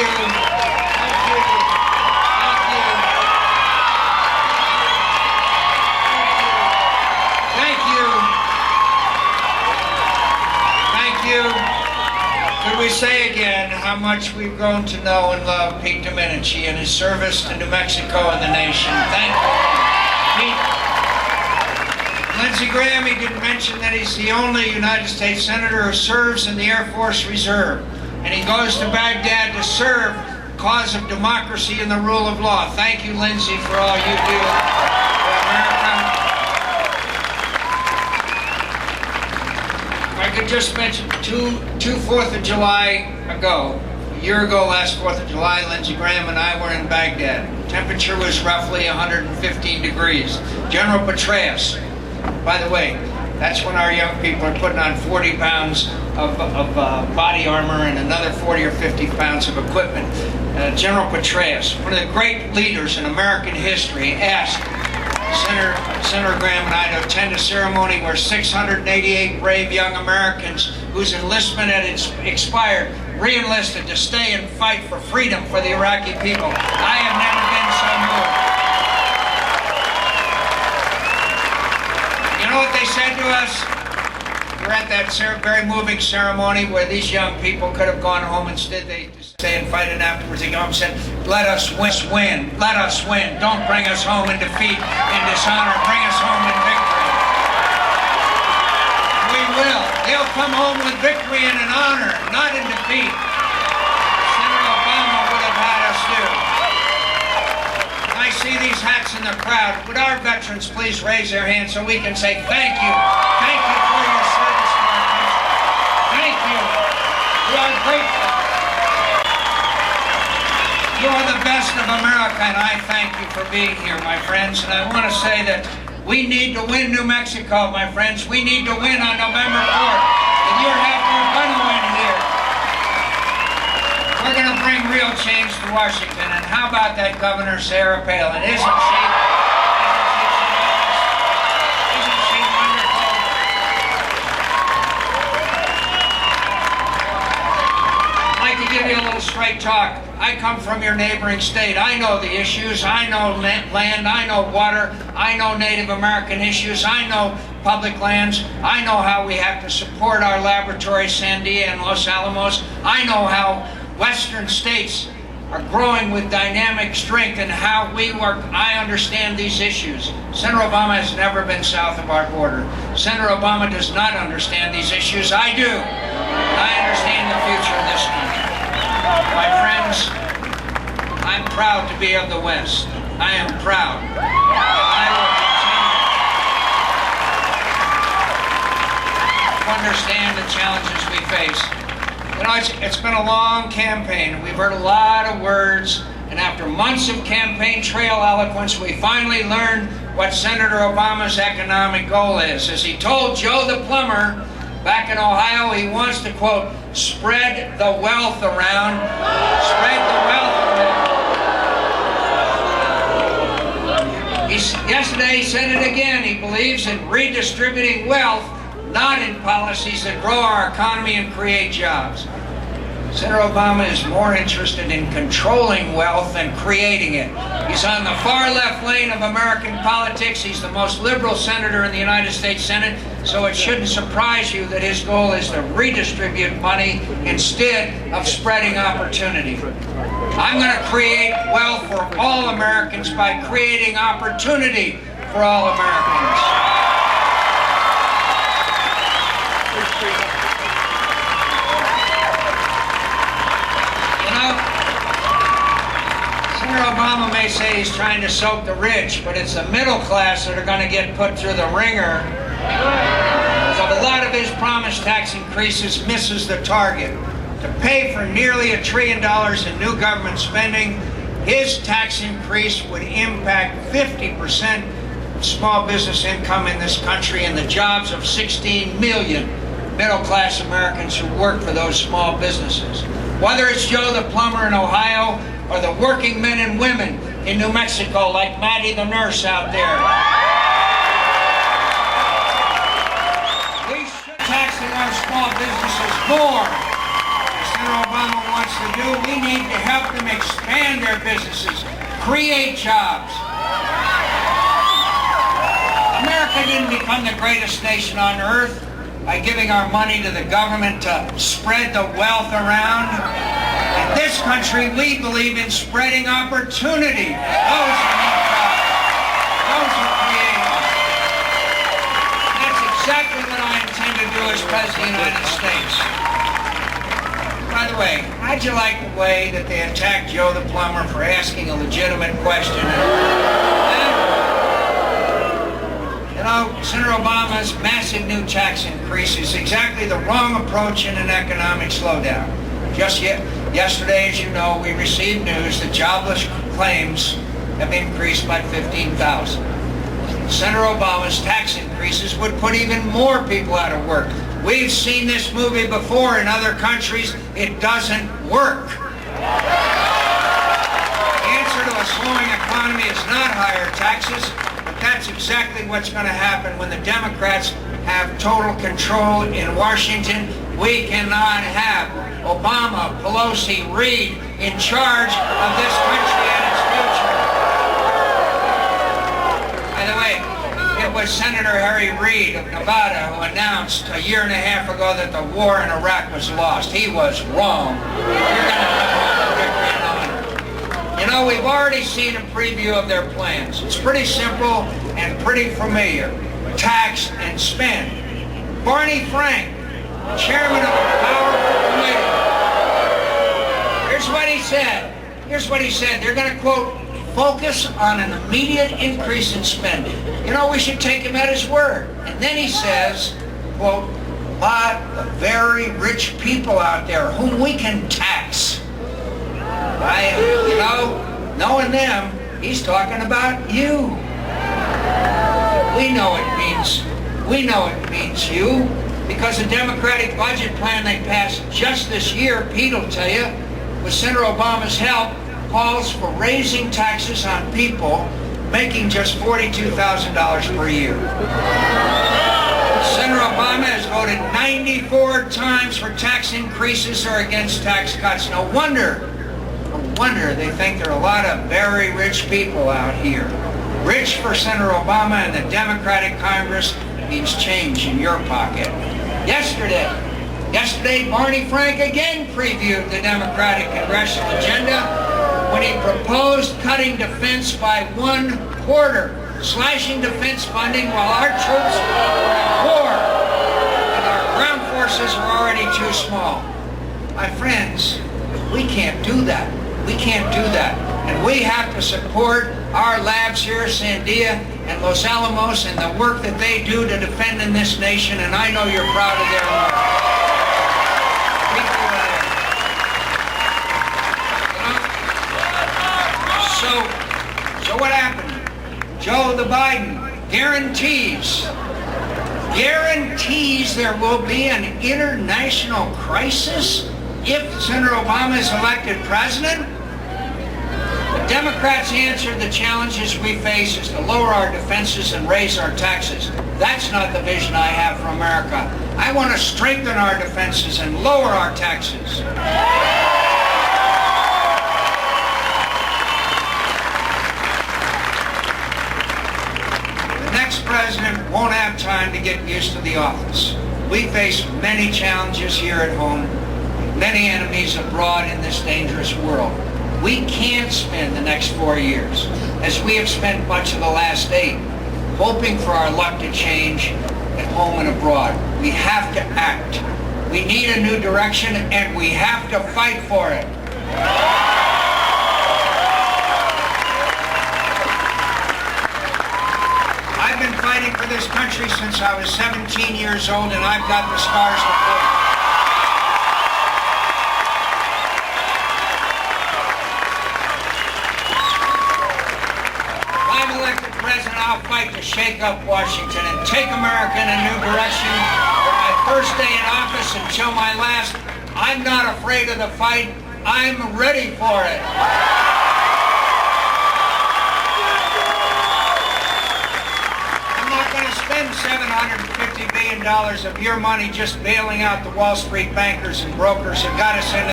you. Thank you. Thank you. Thank you. Could we say again how much we've grown to know and love Pete Domenici and his service to New Mexico and the nation? Thank you, Pete. Lindsey Graham, he didn't mention that he's the only United States Senator who serves in the Air Force Reserve. And he goes to Baghdad to serve the cause of democracy and the rule of law. Thank you, Lindsey, for all you do for America. If I could just mention two 4th of July ago, a year ago, last 4th of July, Lindsey Graham and I were in Baghdad. Temperature was roughly 115 degrees. General Petraeus, by the way, that's when our young people are putting on 40 pounds of body armor and another 40 or 50 pounds of equipment. General Petraeus, one of the great leaders in American history, asked Senator Graham and I to attend a ceremony where 688 brave young Americans whose enlistment had expired re-enlisted to stay and fight for freedom for the Iraqi people. I have never been so moved. You know what they said to us? We're at that very moving ceremony where these young people could have gone home. Instead, they stay and fight, and afterwards they go home and said, let us win, let us win. Don't bring us home in defeat, in dishonor. Bring us home in victory. We will. They'll come home with victory and in honor, not in defeat. Senator Obama would have had us do. I see these hats in the crowd. Would our veterans please raise their hands so we can say thank you. Thank you for your service to our country. Thank you. We are grateful. You are the best of America, and I thank you for being here, my friends. And I want to say that we need to win New Mexico, my friends. We need to win on November 4th. And you're going to win here. We're going to bring real change to Washington. And how about that Governor Sarah Palin? Isn't she wonderful? I'd like to give you a little straight talk. I come from your neighboring state. I know the issues. I know land. I know water. I know Native American issues. I know public lands. I know how we have to support our laboratories, Sandia and Los Alamos. I know how Western states are growing with dynamic strength and how we work. I understand these issues. Senator Obama has never been south of our border. Senator Obama does not understand these issues. I do. I understand the future of this country. My friends, I'm proud to be of the West. I am proud. I will continue to understand the challenges we face. You know, it's been a long campaign. We've heard a lot of words, and after months of campaign trail eloquence, we finally learned what Senator Obama's economic goal is. As he told Joe the plumber back in Ohio, he wants to, quote, spread the wealth around. Spread the wealth around. Yesterday he said it again. He believes in redistributing wealth, not in policies that grow our economy and create jobs. Senator Obama is more interested in controlling wealth than creating it. He's on the far left lane of American politics. He's the most liberal senator in the United States Senate, so it shouldn't surprise you that his goal is to redistribute money instead of spreading opportunity. I'm going to create wealth for all Americans by creating opportunity for all Americans. Senator Obama may say he's trying to soak the rich, but it's the middle class that are going to get put through the ringer. So a lot of his promised tax increases misses the target. To pay for nearly $1 trillion in new government spending, his tax increase would impact 50% of small business income in this country and the jobs of 16 million middle-class Americans who work for those small businesses. Whether it's Joe the plumber in Ohio or the working men and women in New Mexico like Maddie the nurse out there. We should be taxing our small businesses more. Senator Obama wants to do do, we need to help them expand their businesses, create jobs. America didn't become the greatest nation on earth by giving our money to the government to spread the wealth around. In this country, we believe in spreading opportunity. Those who need jobs, those who create. And that's exactly what I intend to do as President of the United States. By the way, how'd you like the way that they attacked Joe the plumber for asking a legitimate question? You know, Senator Obama's massive new tax increase is exactly the wrong approach in an economic slowdown. Just yesterday, as you know, we received news that jobless claims have increased by 15,000. Senator Obama's tax increases would put even more people out of work. We've seen this movie before in other countries. It doesn't work. The answer to a slowing economy is not higher taxes. That's exactly what's going to happen when the Democrats have total control in Washington. We cannot have Obama, Pelosi, Reid in charge of this country and its future. By the way, it was Senator Harry Reid of Nevada who announced a year and a half ago that the war in Iraq was lost. He was wrong. You're going to have victory and honor. You know, we've already seen a preview of their plans. It's pretty simple and pretty familiar. Tax and spend. Barney Frank, chairman of a powerful committee. Here's what he said. They're going to, quote, focus on an immediate increase in spending. You know, we should take him at his word. And then he says, quote, a lot of very rich people out there whom we can tax. You know, knowing them, he's talking about you. We know it means you, because the Democratic budget plan they passed just this year, Pete will tell you, with Senator Obama's help, calls for raising taxes on people making just $42,000 per year. Senator Obama has voted 94 times for tax increases or against tax cuts. No wonder they think there are a lot of very rich people out here. Rich for Senator Obama and the Democratic Congress means change in your pocket. Yesterday, Barney Frank again previewed the Democratic congressional agenda when he proposed cutting defense by 1/4, slashing defense funding while our troops are at war and our ground forces are already too small. My friends, we can't do that. And we have to support our labs here, Sandia and Los Alamos, and the work that they do to defend in this nation, and I know you're proud of their work. So what happened? Joe the Biden guarantees there will be an international crisis if Senator Obama is elected president. The Democrats answered the challenges we face is to lower our defenses and raise our taxes. That's not the vision I have for America. I want to strengthen our defenses and lower our taxes. The next president won't have time to get used to the office. We face many challenges here at home, many enemies abroad in this dangerous world. We can't spend the next 4 years, as we have spent much of the last 8, hoping for our luck to change at home and abroad. We have to act. We need a new direction, and we have to fight for it. I've been fighting for this country since I was 17 years old, and I've got the scars to prove it. President, I'll fight to shake up Washington and take America in a new direction. From my first day in office until my last, I'm not afraid of the fight. I'm ready for it. I'm not going to spend $750 billion of your money just bailing out the Wall Street bankers and brokers who got us into